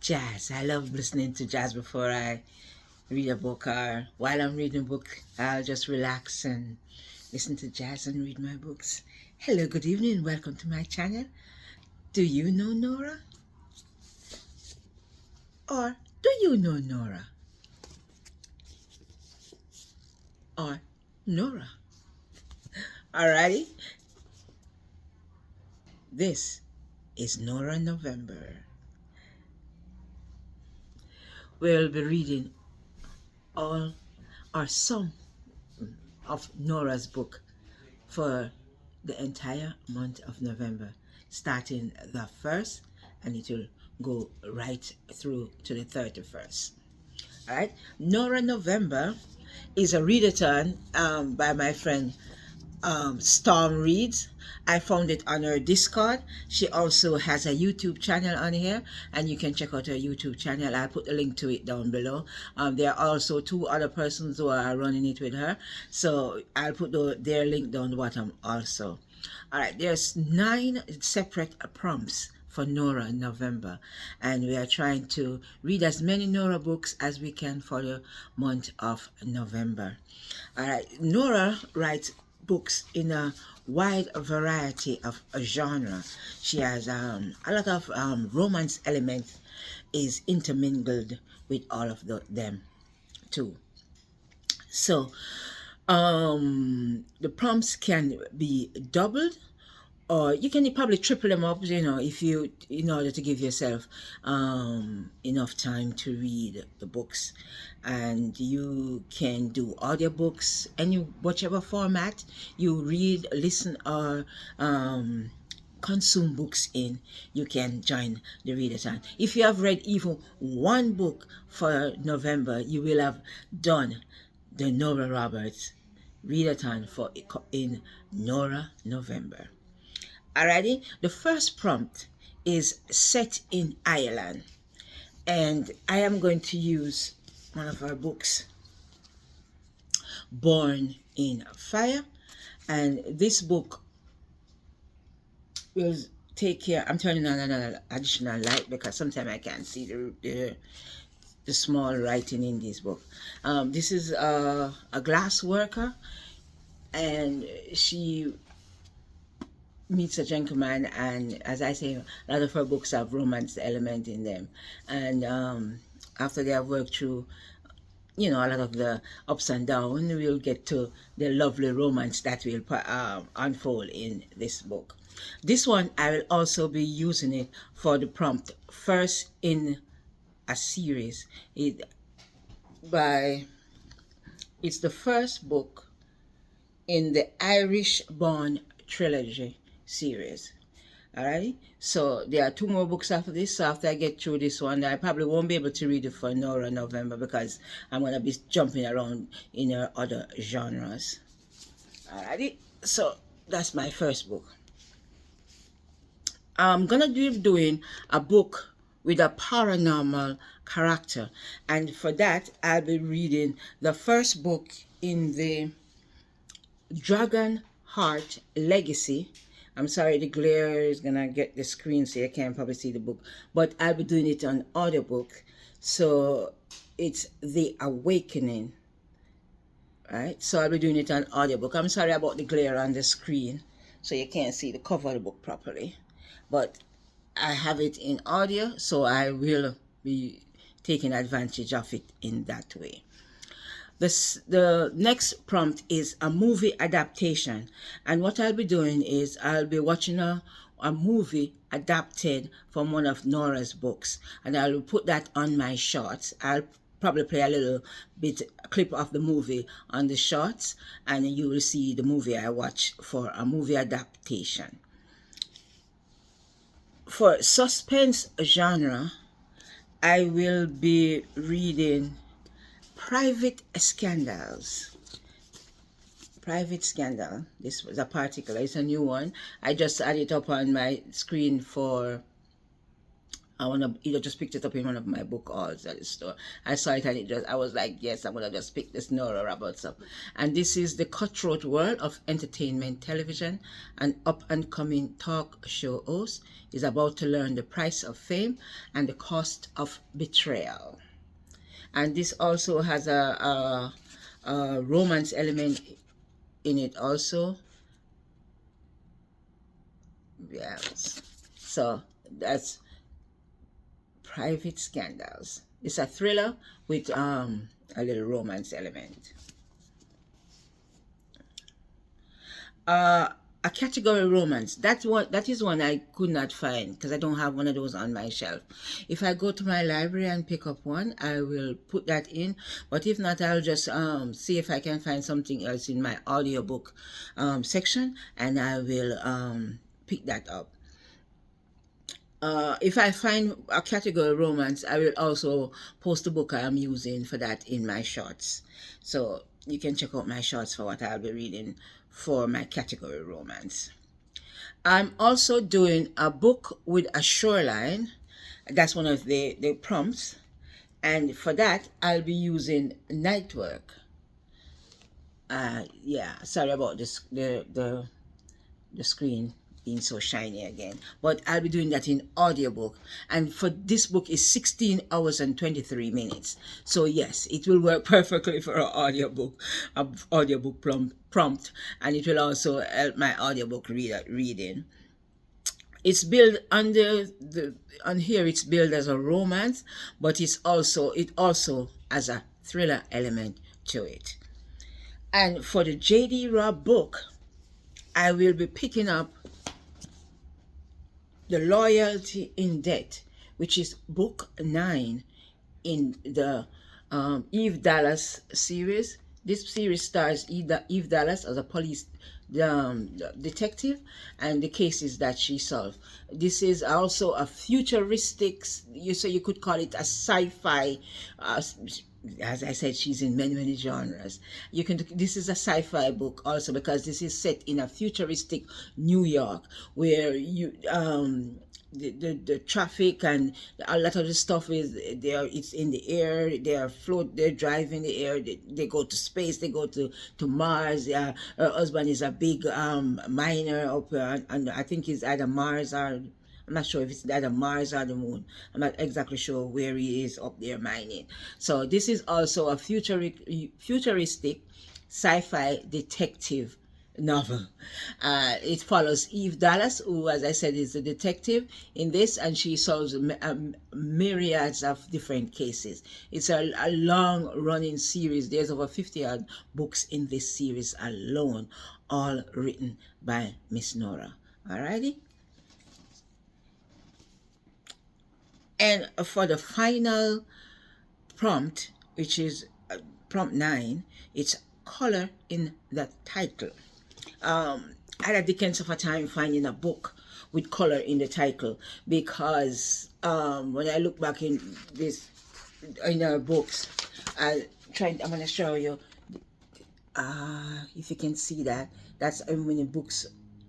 jazz. I love listening to jazz before I read a book, or while I'm reading a book, I'll just relax and listen to jazz and read my books. Hello, good evening. Welcome to my channel. Do you know Nora? Or do you know Nora? Or Nora? Alrighty. This is Nora November. We'll be reading all or some of Nora's book for the entire month of November, starting the 1st, and it will go right through to the 31st. All right, Nora November is a readathon by my friend Storm Reads. I found it on her Discord. She also has a YouTube channel on here, and you can check out her YouTube channel. I'll put the link to it down below. There are also 2 other persons who are running it with her, so I'll put their link down the bottom also. All right, there's 9 separate prompts for Nora in November, and we are trying to read as many Nora books as we can for the month of November. All right, Nora writes books in a wide variety of genre. She has a lot of romance elements is intermingled with all of them too. So the prompts can be doubled, or you can probably triple them up, if you, in order to give yourself enough time to read the books. And you can do audiobooks, whichever format you read, listen, or consume books in, you can join the readathon. If you have read even one book for November, you will have done the Nora Roberts readathon in Nora November. Alrighty, the first prompt is set in Ireland, and I am going to use one of our books, Born in Fire, and this book will take care. I'm turning on another additional light because sometimes I can't see the small writing in this book. This is a glass worker, and she meets a gentleman, and as I say, a lot of her books have romance element in them, and after they have worked through a lot of the ups and downs, we'll get to the lovely romance that will unfold in this book. This one, I will also be using it for the prompt first in a series. It's the first book in the Irish Born trilogy series. Alright, so there are 2 more books after this. So after I get through this one, I probably won't be able to read it for Nora November because I'm going to be jumping around in her other genres. Alrighty, so that's my first book. I'm going to be doing a book with a paranormal character, and for that I'll be reading the first book in the Dragon Heart Legacy. I'm sorry, the glare is gonna get the screen so you can't probably see the book, but I'll be doing it on audiobook, so it's The Awakening. Right, so I'll be doing it on audiobook. I'm sorry about the glare on the screen so you can't see the cover of the book properly, but I have it in audio, so I will be taking advantage of it in that way. The next prompt is a movie adaptation, and what I'll be doing is I'll be watching a movie adapted from one of Nora's books, and I'll put that on my shorts. I'll probably play a little clip of the movie on the shorts, and you will see the movie I watch for a movie adaptation. For suspense genre, I will be reading Private Scandals. Private Scandal. This was a particular. It's a new one. I just added it up on my screen for I just picked it up in one of my book hauls at the store. I saw it and I was like, yes, I'm gonna just pick this Nora Roberts up. And this is The Cutthroat World of Entertainment Television. An up and coming talk show host is about to learn the price of fame and the cost of betrayal. And this also has a romance element in it also. Yes. So that's Private Scandals. It's a thriller with a little romance element. A category romance. That is one I could not find because I don't have one of those on my shelf. If I go to my library and pick up one, I will put that in. But if not, I'll just see if I can find something else in my audiobook section, and I will pick that up. If I find a category romance, I will also post the book I am using for that in my shorts. So you can check out my shorts for what I'll be reading for my category romance. I'm also doing a book with a shoreline. That's one of the prompts. And for that, I'll be using night work. Yeah, sorry about this, the screen being so shiny again, but I'll be doing that in audiobook, and for this book is 16 hours and 23 minutes. So yes, it will work perfectly for an audiobook prompt, and it will also help my audiobook reading. It's built on here it's built as a romance, but it also has a thriller element to it. And for the J.D. Robb book, I will be picking up The Loyalty in Debt, which is book 9 in the Eve Dallas series. This series stars Eve Dallas as a police detective and the cases that she solved. This is also a futuristic, you could call it a sci-fi. As I said, she's in many genres. This is a sci-fi book also because this is set in a futuristic New York where the traffic and a lot of the stuff it's in the air. They drive in the air, they go to space, they go to Mars. Her husband is a big miner up and I think it's either Mars or I'm not sure if it's either Mars or the moon. I'm not exactly sure where he is up there mining. So this is also a futuristic sci-fi detective novel. It follows Eve Dallas, who, as I said, is a detective in this, and she solves myriads of different cases. It's a long-running series. There's over 50 odd books in this series alone, all written by Miss Nora. Alrighty. And for the final prompt, which is prompt 9, it's color in the title. I had a dickens of a time finding a book with color in the title because when I look back in our books, I'm going to show you if you can see that. That's how many books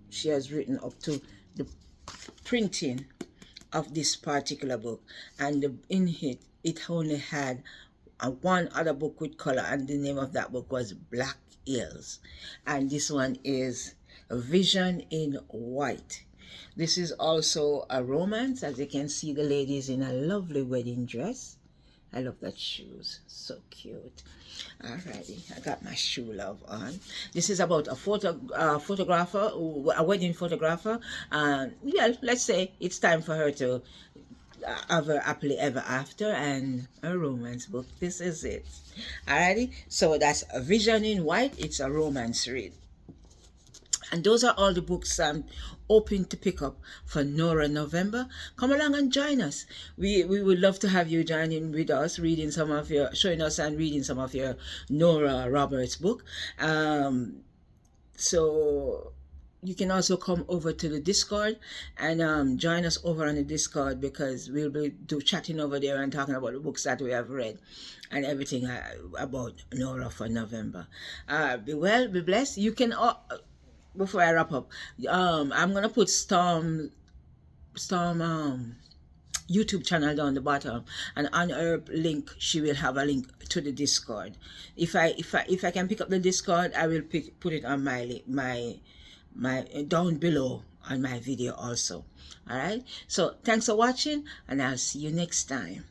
she has written up to the printing of this particular book, and in it only had one other book with color, and the name of that book was Black Hills, and this one is Vision in White. This is also a romance. As you can see, the lady is in a lovely wedding dress. I love that shoes, so cute. Alrighty, I got my shoe love on. This is about a photographer, a wedding photographer. Yeah, let's say it's time for her to have her happily ever after and a romance book. This is it. Alrighty, so that's A Vision in White. It's a romance read. And those are all the books I'm hoping to pick up for Nora November. Come along and join us. We would love to have you join in with us, showing us and reading some of your Nora Roberts book. So you can also come over to the Discord and join us over on the Discord, because we'll be chatting over there and talking about the books that we have read and everything about Nora for November. Be well, be blessed. You can... before I wrap up, I'm gonna put Storm YouTube channel down the bottom, and on her link she will have a link to the Discord. If I can pick up the Discord, I will put it on my down below on my video also. All right, so thanks for watching, and I'll see you next time.